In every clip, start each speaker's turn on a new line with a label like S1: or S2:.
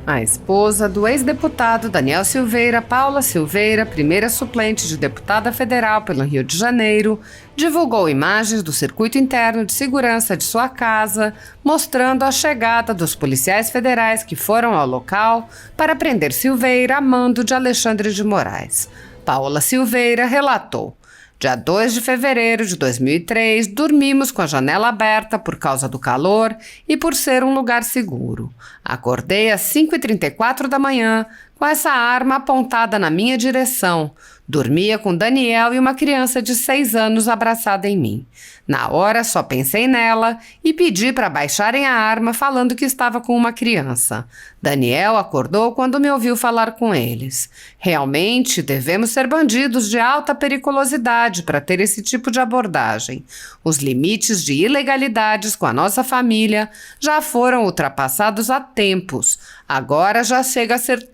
S1: A esposa do ex-deputado Daniel Silveira, Paula Silveira, primeira suplente de deputada federal pelo Rio de Janeiro, divulgou imagens do circuito interno de segurança de sua casa, mostrando a chegada dos policiais federais que foram ao local para prender Silveira a mando de Alexandre de Moraes. Paula Silveira relatou: Dia 2 de fevereiro de 2003, dormimos com a janela aberta por causa do calor e por ser um lugar seguro. Acordei às 5h34 da manhã com essa arma apontada na minha direção. Dormia com Daniel e uma criança de 6 anos abraçada em mim. Na hora só pensei nela e pedi para baixarem a arma falando que estava com uma criança. Daniel acordou quando me ouviu falar com eles. Realmente devemos ser bandidos de alta periculosidade para ter esse tipo de abordagem. Os limites de ilegalidades com a nossa família já foram ultrapassados há tempos. Agora já chega a ser...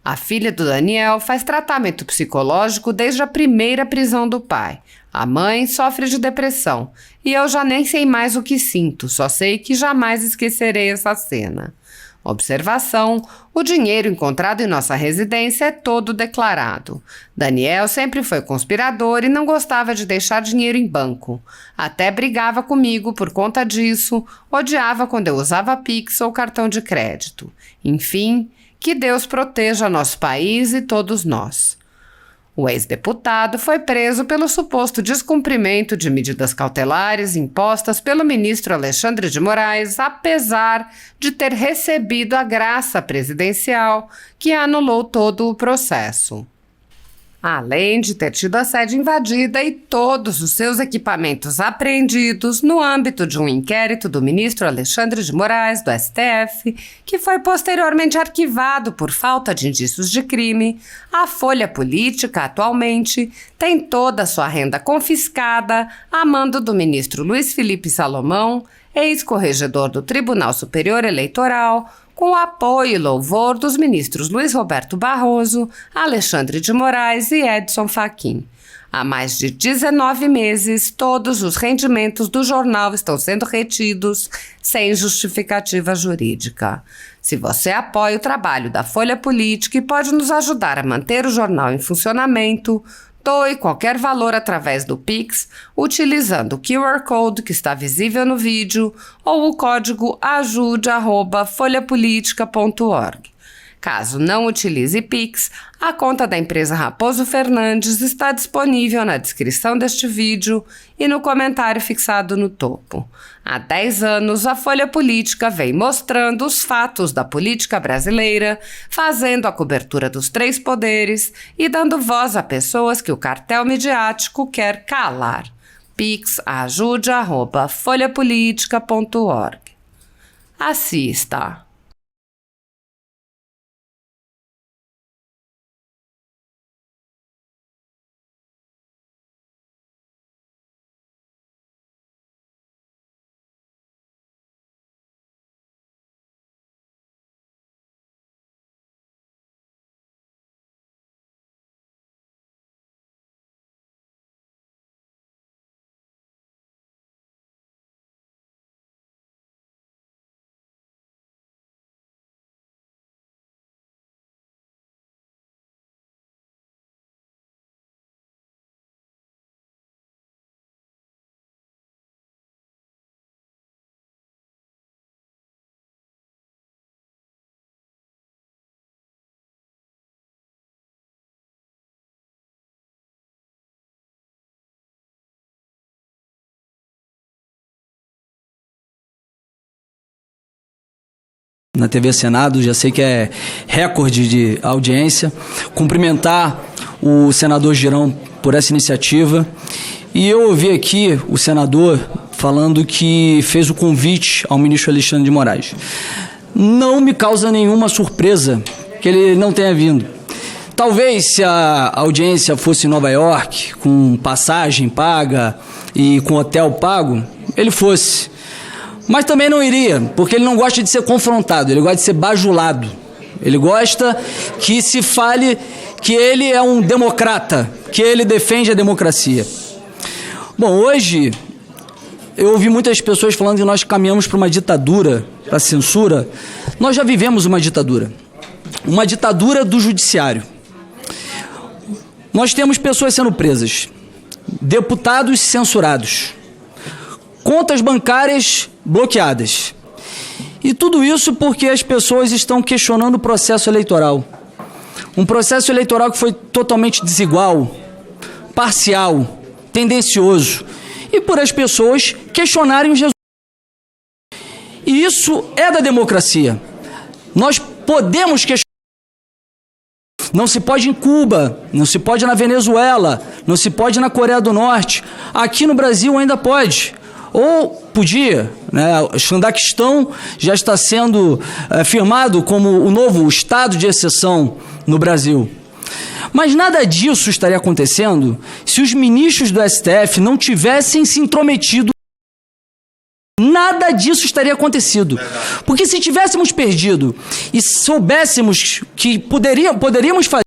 S1: A filha do Daniel faz tratamento psicológico desde a primeira prisão do pai. A mãe sofre de depressão e eu já nem sei mais o que sinto, só sei que jamais esquecerei essa cena. Observação: o dinheiro encontrado em nossa residência é todo declarado. Daniel sempre foi conspirador e não gostava de deixar dinheiro em banco. Até brigava comigo por conta disso, odiava quando eu usava Pix ou cartão de crédito. Enfim, que Deus proteja nosso país e todos nós. O ex-deputado foi preso pelo suposto descumprimento de medidas cautelares impostas pelo ministro Alexandre de Moraes, apesar de ter recebido a graça presidencial que anulou todo o processo. Além de ter tido a sede invadida e todos os seus equipamentos apreendidos no âmbito de um inquérito do ministro Alexandre de Moraes, do STF, que foi posteriormente arquivado por falta de indícios de crime, a Folha Política atualmente tem toda a sua renda confiscada a mando do ministro Luiz Felipe Salomão, ex-corregedor do Tribunal Superior Eleitoral, com o apoio e louvor dos ministros Luiz Roberto Barroso, Alexandre de Moraes e Edson Fachin. Há mais de 19 meses, todos os rendimentos do jornal estão sendo retidos sem justificativa jurídica. Se você apoia o trabalho da Folha Política e pode nos ajudar a manter o jornal em funcionamento, doe qualquer valor através do Pix, utilizando o QR Code que está visível no vídeo ou o código ajude@folhapolitica.org. Caso não utilize Pix, a conta da empresa Raposo Fernandes está disponível na descrição deste vídeo e no comentário fixado no topo. Há 10 anos, a Folha Política vem mostrando os fatos da política brasileira, fazendo a cobertura dos 3 poderes e dando voz a pessoas que o cartel midiático quer calar. Pix ajude@folhapolitica.org. Assista.
S2: Na TV Senado, já sei que é recorde de audiência. Cumprimentar o senador Girão por essa iniciativa. E eu ouvi aqui o senador falando que fez o convite ao ministro Alexandre de Moraes. Não me causa nenhuma surpresa que ele não tenha vindo. Talvez se a audiência fosse em Nova York, com passagem paga e com hotel pago, ele fosse. Mas também não iria, porque ele não gosta de ser confrontado, ele gosta de ser bajulado. Ele gosta que se fale que ele é um democrata, que ele defende a democracia. Bom, hoje eu ouvi muitas pessoas falando que nós caminhamos para uma ditadura para a censura, nós já vivemos uma ditadura do judiciário. Nós temos pessoas sendo presas, deputados censurados, contas bancárias bloqueadas. E tudo isso porque as pessoas estão questionando o processo eleitoral. Um processo eleitoral que foi totalmente desigual, parcial, tendencioso. E por as pessoas questionarem os resultados. E isso é da democracia. Nós podemos questionar. Não se pode em Cuba, não se pode na Venezuela, não se pode na Coreia do Norte. Aqui no Brasil ainda pode. Ou podia, né? O Xandaquistão já está sendo firmado como o novo estado de exceção no Brasil. Mas nada disso estaria acontecendo se os ministros do STF não tivessem se intrometido. Nada disso estaria acontecido. Porque se tivéssemos perdido e soubéssemos que poderíamos fazer,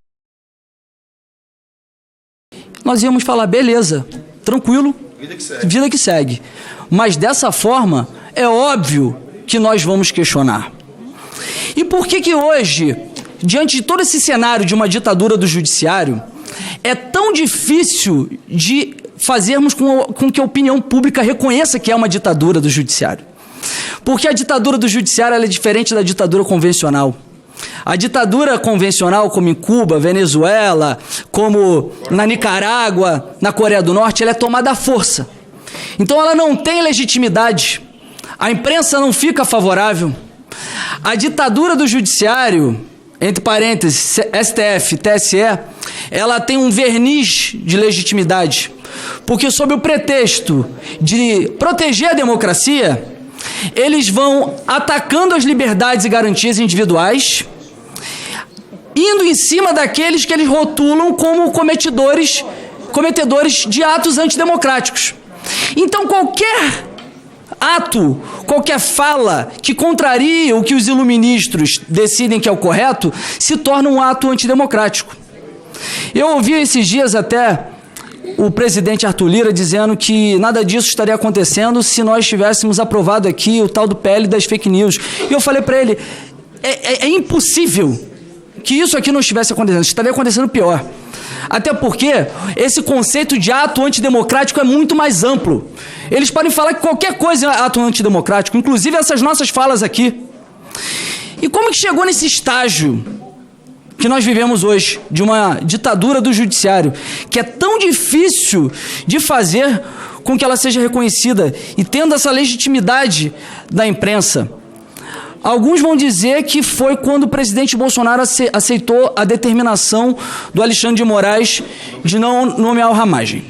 S2: nós íamos falar, beleza, tranquilo, vida que segue. Mas dessa forma, é óbvio que nós vamos questionar. E por que hoje, diante de todo esse cenário de uma ditadura do judiciário, é tão difícil de fazermos com que a opinião pública reconheça que é uma ditadura do judiciário? Porque a ditadura do judiciário ela é diferente da ditadura convencional. A ditadura convencional, como em Cuba, Venezuela, como na Nicarágua, na Coreia do Norte, ela é tomada à força. Então ela não tem legitimidade. A imprensa não fica favorável. A ditadura do judiciário, entre parênteses, STF, TSE, ela tem um verniz de legitimidade. Porque sob o pretexto de proteger a democracia, eles vão atacando as liberdades e garantias individuais, indo em cima daqueles que eles rotulam como cometedores de atos antidemocráticos. Então qualquer ato, qualquer fala que contraria o que os iluministros decidem que é o correto, se torna um ato antidemocrático. Eu ouvi esses dias até o presidente Arthur Lira dizendo que nada disso estaria acontecendo se nós tivéssemos aprovado aqui o tal do PL das fake news. E eu falei para ele, é impossível que isso aqui não estivesse acontecendo, estaria acontecendo pior. Até porque esse conceito de ato antidemocrático é muito mais amplo. Eles podem falar que qualquer coisa é ato antidemocrático, inclusive essas nossas falas aqui. E como que chegou nesse estágio que nós vivemos hoje, de uma ditadura do judiciário, que é tão difícil de fazer com que ela seja reconhecida e tendo essa legitimidade da imprensa? Alguns vão dizer que foi quando o presidente Bolsonaro aceitou a determinação do Alexandre de Moraes de não nomear o Ramagem.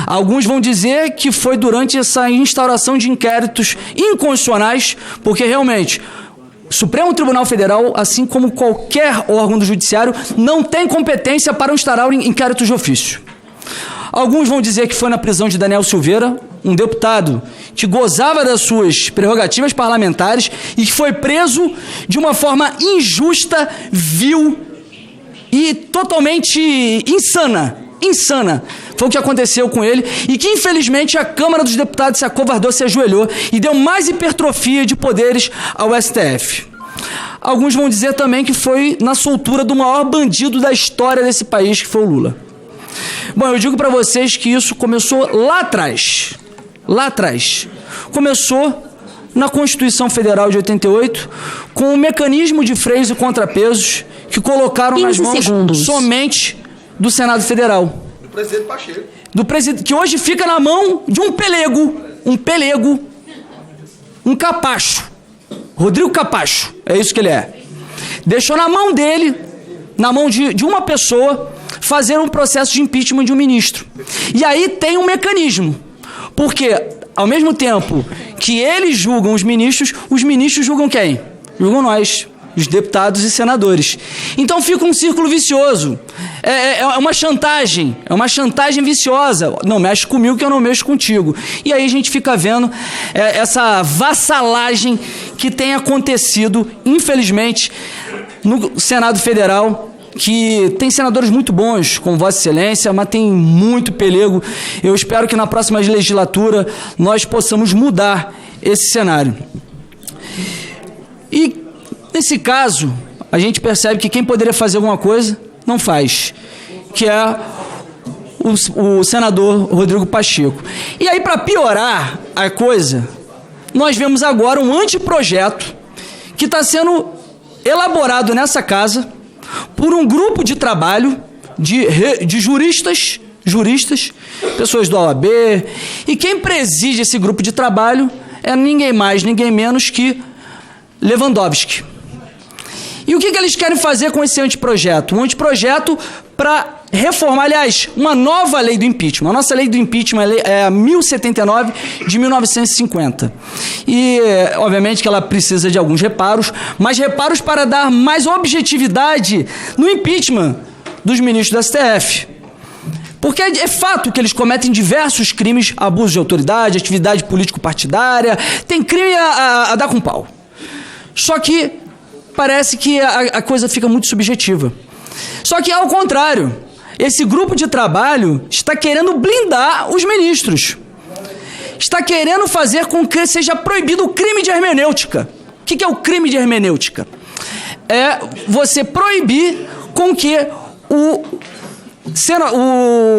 S2: Alguns vão dizer que foi durante essa instauração de inquéritos inconstitucionais, porque realmente o Supremo Tribunal Federal, assim como qualquer órgão do judiciário, não tem competência para instaurar inquéritos de ofício. Alguns vão dizer que foi na prisão de Daniel Silveira, um deputado que gozava das suas prerrogativas parlamentares e que foi preso de uma forma injusta, vil e totalmente insana. Foi o que aconteceu com ele e que, infelizmente, a Câmara dos Deputados se acovardou, se ajoelhou e deu mais hipertrofia de poderes ao STF. Alguns vão dizer também que foi na soltura do maior bandido da história desse país, que foi o Lula. Bom, eu digo para vocês que isso começou lá atrás. Começou na Constituição Federal de 88, com um mecanismo de freios e contrapesos que colocaram nas mãos somente do Senado Federal.
S3: Do presidente Pacheco.
S2: Que hoje fica na mão de um pelego, um capacho. Rodrigo Capacho, é isso que ele é. Deixou na mão dele, na mão de uma pessoa, fazer um processo de impeachment de um ministro. E aí tem um mecanismo, porque ao mesmo tempo que eles julgam os ministros julgam quem? Julgam nós, os deputados e senadores. Então fica um círculo vicioso. É uma chantagem viciosa. Não mexe comigo que eu não mexo contigo. E aí a gente fica vendo essa vassalagem que tem acontecido, infelizmente, no Senado Federal, que tem senadores muito bons, como Vossa Excelência, mas tem muito pelego. Eu espero que na próxima legislatura nós possamos mudar esse cenário. E, nesse caso, a gente percebe que quem poderia fazer alguma coisa, não faz, que é o senador Rodrigo Pacheco. E aí, para piorar a coisa, nós vemos agora um anteprojeto que está sendo elaborado nessa casa por um grupo de trabalho de juristas, pessoas do OAB, e quem preside esse grupo de trabalho é ninguém mais, ninguém menos que Lewandowski. E o que eles querem fazer com esse anteprojeto? Um anteprojeto para reformar, aliás, uma nova lei do impeachment. A nossa lei do impeachment é a 1079 de 1950. E, obviamente, que ela precisa de alguns reparos, mas reparos para dar mais objetividade no impeachment dos ministros do STF. Porque é fato que eles cometem diversos crimes, abuso de autoridade, atividade político-partidária, tem crime a dar com pau. Só que parece que a coisa fica muito subjetiva. Só que, ao contrário, esse grupo de trabalho está querendo blindar os ministros. Está querendo fazer com que seja proibido o crime de hermenêutica. O que é o crime de hermenêutica? É você proibir com que o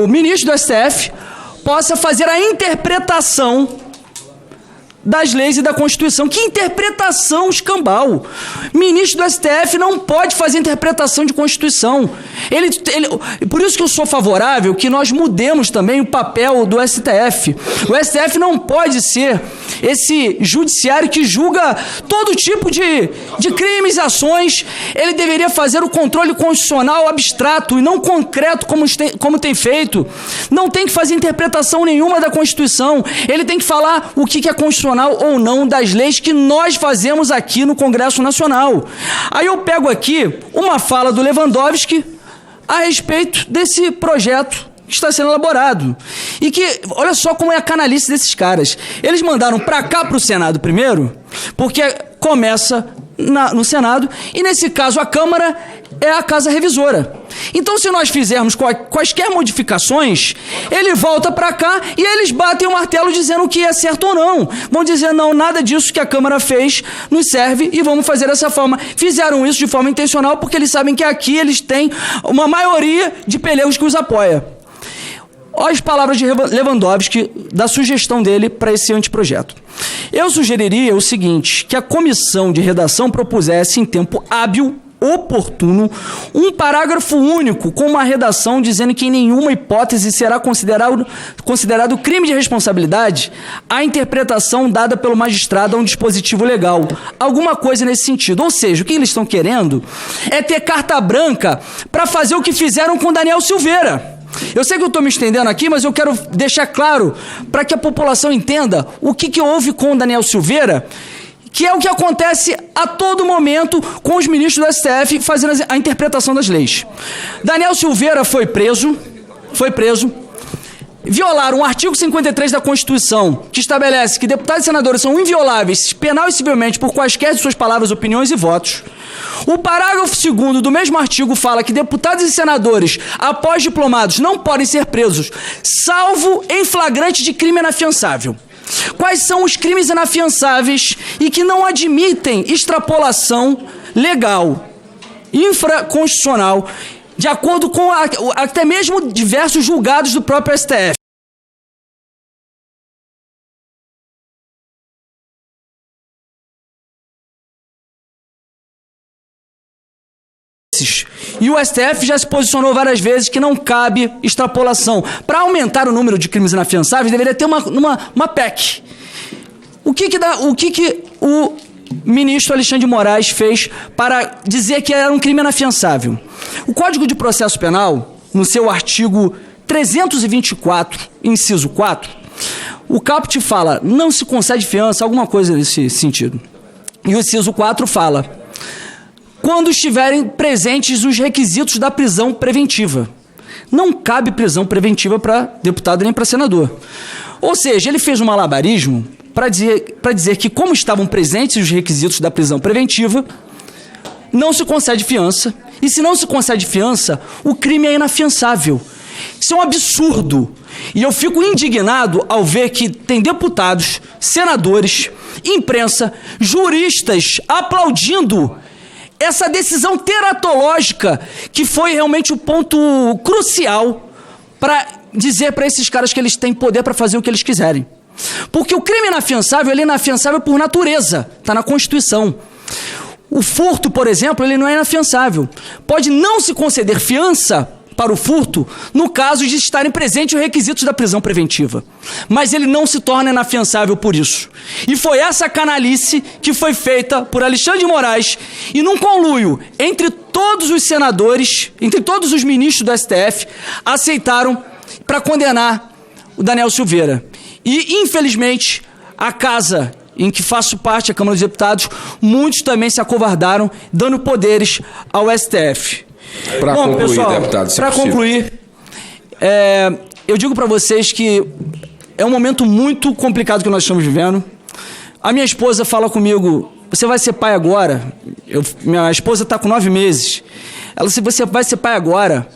S2: ministro do STF possa fazer a interpretação das leis e da Constituição. Que interpretação escambau! Ministro do STF não pode fazer interpretação de Constituição. Por isso que eu sou favorável que nós mudemos também o papel do STF. O STF não pode ser esse judiciário que julga todo tipo de crimes e ações. Ele deveria fazer o controle constitucional abstrato e não concreto como tem feito. Não tem que fazer interpretação nenhuma da Constituição. Ele tem que falar o que é constitucional ou não das leis que nós fazemos aqui no Congresso Nacional. Aí eu pego aqui uma fala do Lewandowski a respeito desse projeto que está sendo elaborado. E que, olha só como é a canalice desses caras. Eles mandaram para cá, para o Senado primeiro, porque começa no Senado, e nesse caso a Câmara é a casa revisora. Então, se nós fizermos quaisquer modificações, ele volta para cá e eles batem o martelo dizendo que é certo ou não. Vão dizer, não, nada disso que a Câmara fez nos serve e vamos fazer dessa forma. Fizeram isso de forma intencional porque eles sabem que aqui eles têm uma maioria de pelegos que os apoia. Olha as palavras de Lewandowski, da sugestão dele para esse anteprojeto. Eu sugeriria o seguinte, que a comissão de redação propusesse em tempo hábil, oportuno, um parágrafo único com uma redação dizendo que em nenhuma hipótese será considerado crime de responsabilidade a interpretação dada pelo magistrado a um dispositivo legal. Alguma coisa nesse sentido. Ou seja, o que eles estão querendo é ter carta branca para fazer o que fizeram com Daniel Silveira. Eu sei que eu estou me estendendo aqui, mas eu quero deixar claro para que a população entenda o que houve com o Daniel Silveira, que é o que acontece a todo momento com os ministros do STF fazendo a interpretação das leis. Daniel Silveira foi preso, violaram o artigo 53 da Constituição, que estabelece que deputados e senadores são invioláveis, penal e civilmente, por quaisquer de suas palavras, opiniões e votos. O parágrafo 2º do mesmo artigo fala que deputados e senadores, após diplomados, não podem ser presos, salvo em flagrante de crime inafiançável. Quais são os crimes inafiançáveis e que não admitem extrapolação legal, infraconstitucional, de acordo com até mesmo diversos julgados do próprio STF? E o STF já se posicionou várias vezes que não cabe extrapolação. Para aumentar o número de crimes inafiançáveis, deveria ter uma PEC. O que o ministro Alexandre de Moraes fez para dizer que era um crime inafiançável? O Código de Processo Penal, no seu artigo 324, inciso 4, o caput fala, não se concede fiança, alguma coisa nesse sentido. E o inciso 4 fala, quando estiverem presentes os requisitos da prisão preventiva. Não cabe prisão preventiva para deputado nem para senador. Ou seja, ele fez um malabarismo para dizer que, como estavam presentes os requisitos da prisão preventiva, não se concede fiança. E se não se concede fiança, o crime é inafiançável. Isso é um absurdo. E eu fico indignado ao ver que tem deputados, senadores, imprensa, juristas aplaudindo essa decisão teratológica, que foi realmente o ponto crucial para dizer para esses caras que eles têm poder para fazer o que eles quiserem. Porque o crime inafiançável, ele é inafiançável por natureza, está na Constituição. O furto, por exemplo, ele não é inafiançável. Pode não se conceder fiança para o furto no caso de estarem presentes os requisitos da prisão preventiva. Mas ele não se torna inafiançável por isso. E foi essa canalice que foi feita por Alexandre de Moraes e num conluio entre todos os senadores, entre todos os ministros do STF, aceitaram para condenar o Daniel Silveira. E, infelizmente, a casa em que faço parte, a Câmara dos Deputados, muitos também se acovardaram, dando poderes ao STF.
S3: Para concluir, pessoal, deputado, se
S2: para concluir, eu digo para vocês que é um momento muito complicado que nós estamos vivendo. A minha esposa fala comigo, você vai ser pai agora? Minha esposa está com 9 meses. Ela disse, você vai ser pai agora?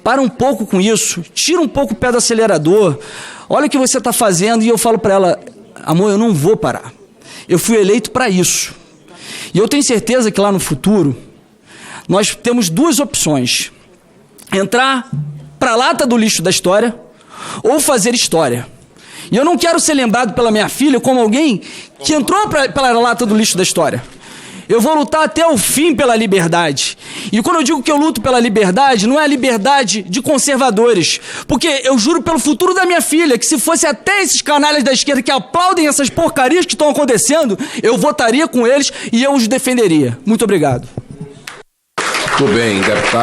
S2: Para um pouco com isso, tira um pouco o pé do acelerador, olha o que você está fazendo. E eu falo para ela, amor, eu não vou parar. Eu fui eleito para isso. E eu tenho certeza que lá no futuro, nós temos 2 opções. Entrar para a lata do lixo da história ou fazer história. E eu não quero ser lembrado pela minha filha como alguém que entrou pela lata do lixo da história. Eu vou lutar até o fim pela liberdade. E quando eu digo que eu luto pela liberdade, não é a liberdade de conservadores. Porque eu juro pelo futuro da minha filha que se fosse até esses canalhas da esquerda que aplaudem essas porcarias que estão acontecendo, eu votaria com eles e eu os defenderia. Muito obrigado.
S3: Muito bem, deputado.